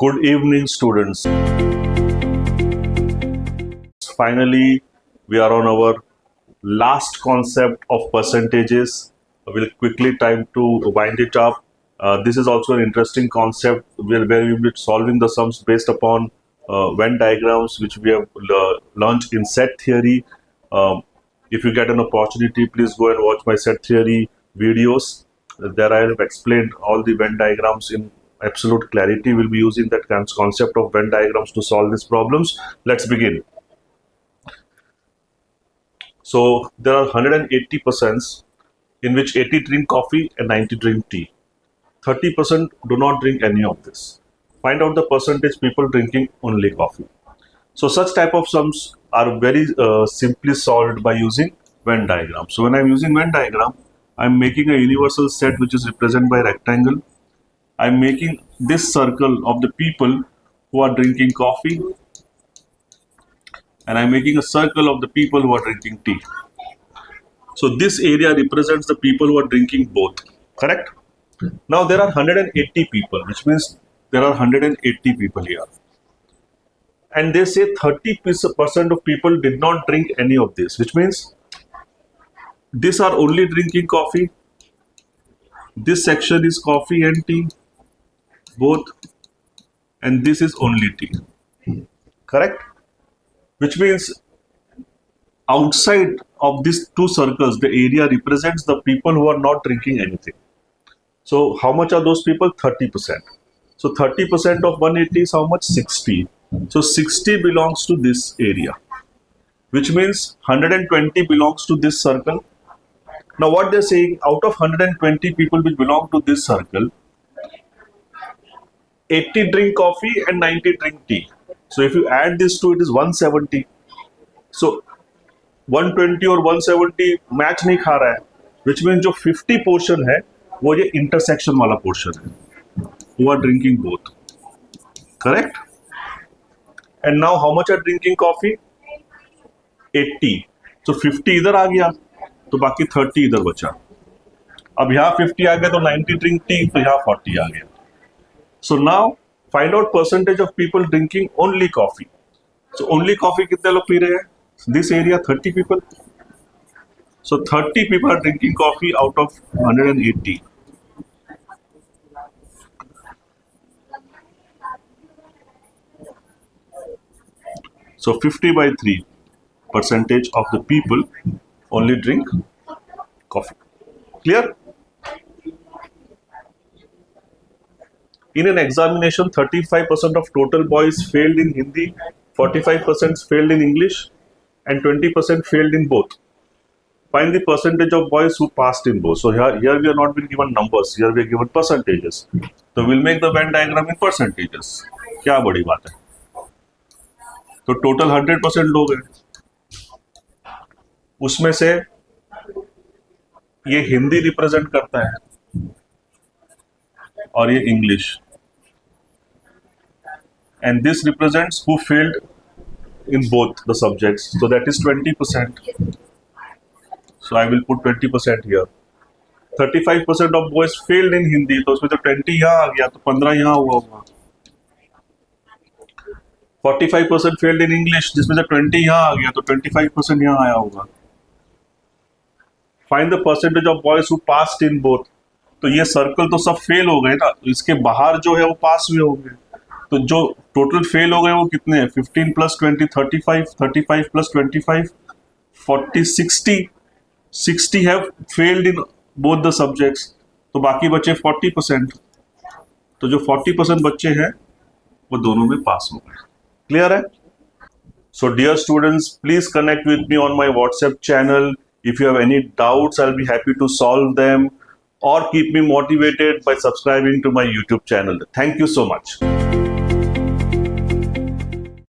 Good evening, students. Finally, we are on our last concept of percentages. We'll quickly try to wind it up. This is also an interesting concept where we will be solving the sums based upon Venn diagrams, which we have learned in set theory. If you get an opportunity, please go and watch my set theory videos. There I have explained all the Venn diagrams in absolute clarity. We'll be using that concept of Venn diagrams to solve these problems. Let's begin. So there are 180% in which 80 drink coffee and 90 drink tea. 30% do not drink any of this. Find out the percentage people drinking only coffee. So such type of sums are very simply solved by using Venn diagram. So when I'm using Venn diagram, I'm making a universal set which is represented by rectangle. I'm making this circle of the people who are drinking coffee, and I'm making a circle of the people who are drinking tea. So this area represents the people who are drinking both, correct? Now there are 180 people, which means there are 180 people here. And they say 30% of people did not drink any of this, which means these are only drinking coffee. This section is coffee and tea, both, and this is only tea, correct? Which means outside of these two circles, the area represents the people who are not drinking anything. So how much are those people? 30%. So 30% of 180 is how much? 60. So 60 belongs to this area, which means 120 belongs to this circle. Now what they're saying, out of 120 people which belong to this circle, 80 drink coffee and 90 drink tea. So if you add this two, it is 170. So 120 और 170 match नहीं खा रहा है, which means जो 50 portion है वो ये intersection वाला portion है, who are drinking both, correct? And now how much are drinking coffee? 80. So 50 इधर आ गया तो बाकी 30 इधर बचा. अब यहाँ 50 आ गया तो 90 drink tea, तो यहाँ 40 आ गया. So now find out percentage of people drinking only coffee. So only coffee कितने लोग पी रहे हैं? This area 30 people. So 30 people are drinking coffee out of 180. So 50 by 3 percentage of the people only drink coffee. Clear? In an examination, 35% of total boys failed in Hindi, 45% failed in English, and 20% failed in both. Find the percentage of boys who passed in both. So here we are not being given numbers, here we are given percentages. So we'll make the Venn diagram in percentages. क्या बड़ी बात है? तो total 100% लोग हैं, उसमें से ये हिंदी रिप्रेजेंट करता है और ये English, and this represents who failed in both the subjects, so that is 20%. So I will put 20% here. 35% of boys failed in Hindi, तो उसमें तो 20 यहाँ आ गया तो 15 यहाँ हुआ होगा. 45% failed in English, जिसमें से 20 यहाँ आ गया तो 25% यहाँ आया होगा. Find the percentage of boys who passed in both. तो ये सर्कल तो सब फेल हो गए ना, तो इसके बाहर जो है वो पास हुए होंगे. तो जो टोटल फेल हो गए वो कितने हैं? 15 plus 20 35, 35 plus 25 40, 60 have failed in both the subjects. तो बाकी बचे 40%. तो जो 40% बच्चे हैं वो दोनों में पास हो गए. क्लियर है? So dear students, please connect with me on my WhatsApp channel. If you have any doubts, I'll be happy to solve them, or keep me motivated by subscribing to my YouTube channel. Thank you so much.